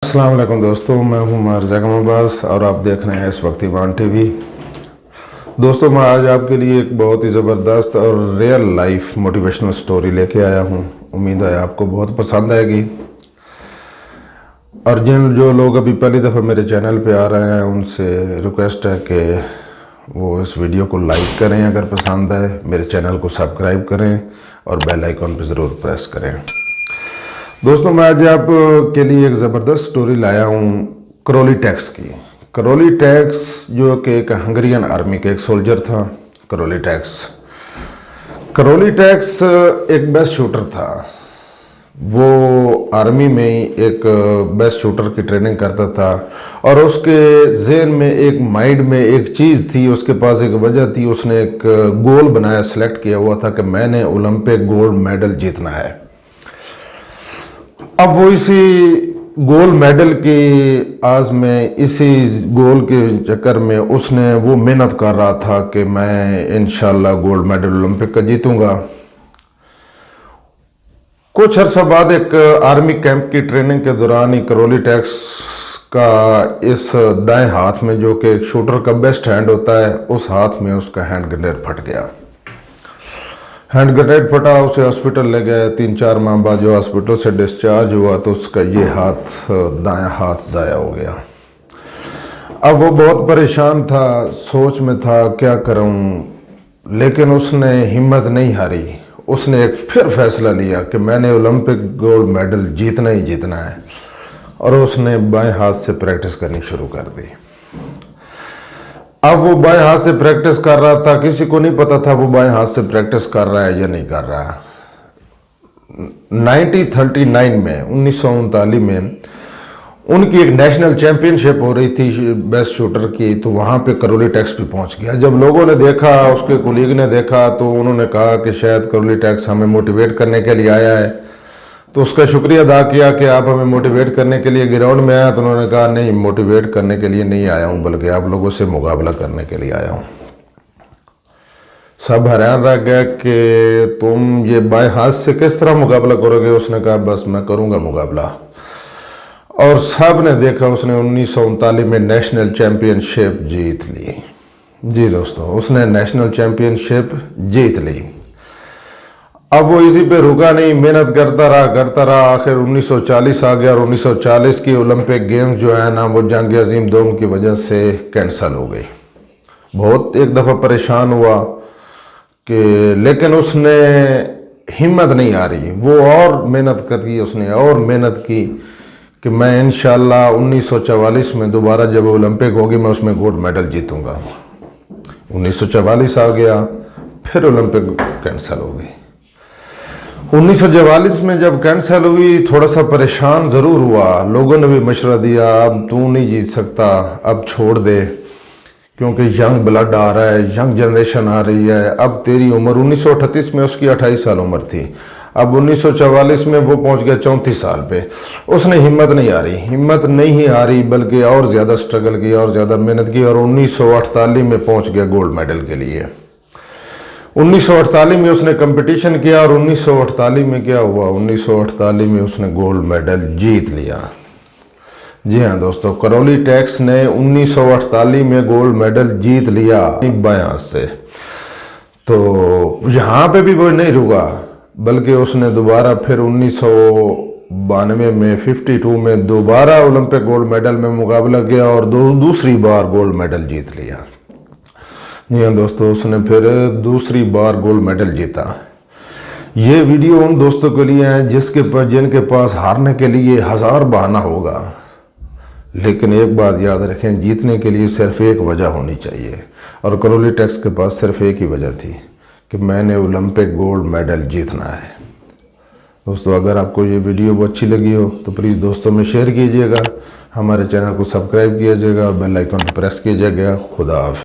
अस्सलाम वालेकुम दोस्तों, मैं हूं मार्ज़ा अब्बास और आप देख रहे हैं इस वक्त ईवान टीवी। दोस्तों, मैं आज आपके लिए एक बहुत ही ज़बरदस्त और रियल लाइफ मोटिवेशनल स्टोरी लेके आया हूं। उम्मीद है आपको बहुत पसंद आएगी। और जो लोग अभी पहली दफ़ा मेरे चैनल पे आ रहे हैं उनसे रिक्वेस्ट है कि वो इस वीडियो को लाइक करें अगर पसंद आए, मेरे चैनल को सब्सक्राइब करें और बेल आइकॉन पर ज़रूर प्रेस करें। दोस्तों, मैं आज आप के लिए एक ज़बरदस्त स्टोरी लाया हूँ करोली टैक्स की। करोली टैक्स जो कि एक हंगरियन आर्मी के एक सोल्जर था। करोली टैक्स एक बेस्ट शूटर था। वो आर्मी में ही एक बेस्ट शूटर की ट्रेनिंग करता था और उसके ज़हन में एक माइंड में एक चीज़ थी, उसके पास एक वजह थी। उसने एक गोल बनाया, सेलेक्ट किया हुआ था कि मैंने ओलंपिक गोल्ड मेडल जीतना है। अब वो इसी गोल्ड मेडल की आस में, इसी गोल के चक्कर में उसने वो मेहनत कर रहा था कि मैं इंशाल्लाह गोल्ड मेडल ओलंपिक का जीतूंगा। कुछ अर्सा बाद एक आर्मी कैंप की ट्रेनिंग के दौरान ही करोली टैक्स का इस दाएं हाथ में, जो कि एक शूटर का बेस्ट हैंड होता है, उस हाथ में उसका हैंड ग्रेनेड फट गया। हैंड ग्रेनेड फटा, उसे हॉस्पिटल ले गए। 3-4 माह बाद जो हॉस्पिटल से डिस्चार्ज हुआ तो उसका ये हाथ, दायां हाथ ज़ाया हो गया। अब वो बहुत परेशान था, सोच में था क्या करूं, लेकिन उसने हिम्मत नहीं हारी। उसने एक फिर फैसला लिया कि मैंने ओलंपिक गोल्ड मेडल जीतना ही जीतना है, और उसने बाएं हाथ से प्रैक्टिस करनी शुरू कर दी। अब वो बाएं हाथ से प्रैक्टिस कर रहा था, किसी को नहीं पता था वो बाएं हाथ से प्रैक्टिस कर रहा है या नहीं कर रहा है। 1939 में, 1939 में उनकी एक नेशनल चैंपियनशिप हो रही थी बेस्ट शूटर की, तो वहाँ पे करोली टैक्स भी पहुँच गया। जब लोगों ने देखा, उसके कोलीग ने देखा, तो उन्होंने कहा कि शायद करोली टैक्स हमें मोटिवेट करने के लिए आया है। तो उसका शुक्रिया अदा किया कि आप हमें मोटिवेट करने के लिए ग्राउंड में आया। तो उन्होंने कहा नहीं, मोटिवेट करने के लिए नहीं आया हूँ, बल्कि आप लोगों से मुकाबला करने के लिए आया हूँ। सब हैरान रह गए कि तुम ये बाएं हाथ से किस तरह मुकाबला करोगे। उसने कहा बस मैं करूँगा मुकाबला। और सब ने देखा, उसने 1939 में नेशनल चैम्पियनशिप जीत ली। जी दोस्तों, उसने नेशनल चैम्पियनशिप जीत ली। अब वो इसी पे रुका नहीं, मेहनत करता रहा। आखिर 1940 आ गया और 1940 की ओलंपिक गेम्स जो है ना, वो जंग अजीम दोम की वजह से कैंसिल हो गई। बहुत एक दफ़ा परेशान हुआ कि, लेकिन उसने हिम्मत नहीं हारी। वो और मेहनत करी, उसने और मेहनत की कि मैं इंशाल्लाह 1944 में दोबारा जब ओलंपिक होगी मैं उसमें गोल्ड मेडल जीतूंगा। 1944 आ गया, फिर ओलंपिक कैंसिल हो गई। 1944 में जब कैंसिल हुई, थोड़ा सा परेशान ज़रूर हुआ। लोगों ने भी मशवरा दिया, अब तू नहीं जीत सकता, अब छोड़ दे, क्योंकि यंग ब्लड आ रहा है, यंग जनरेशन आ रही है। अब तेरी उम्र, 1938 में उसकी 28 साल उम्र थी, अब 1944 में वो पहुंच गया 34 साल पे। उसने हिम्मत नहीं हारी, बल्कि और ज़्यादा स्ट्रगल की और ज़्यादा मेहनत की, और 1948 में पहुँच गया गोल्ड मेडल के लिए। 1948 में उसने कंपटीशन किया और 1948 में क्या हुआ, 1948 में उसने गोल्ड मेडल जीत लिया। जी हाँ दोस्तों, करोली टैक्स ने 1948 में गोल्ड मेडल जीत लिया बाएं हाथ से। तो यहाँ पे भी वो नहीं रुका, बल्कि उसने दोबारा फिर 1992 में 52 में दोबारा ओलंपिक गोल्ड मेडल में मुकाबला किया और दूसरी बार गोल्ड मेडल जीत लिया। जी हाँ दोस्तों, उसने फिर दूसरी बार गोल्ड मेडल जीता। ये वीडियो उन दोस्तों के लिए है जिनके पास हारने के लिए 1000 बहाना होगा, लेकिन एक बात याद रखें, जीतने के लिए सिर्फ एक वजह होनी चाहिए। और करोली टैक्स के पास सिर्फ एक ही वजह थी कि मैंने ओलंपिक गोल्ड मेडल जीतना है। दोस्तों, अगर आपको ये वीडियो अच्छी लगी हो तो प्लीज़ दोस्तों में शेयर कीजिएगा, हमारे चैनल को सब्सक्राइब कीजिएगा, बेल आइकन पर प्रेस कीजिएगा। खुदा हाफिज़।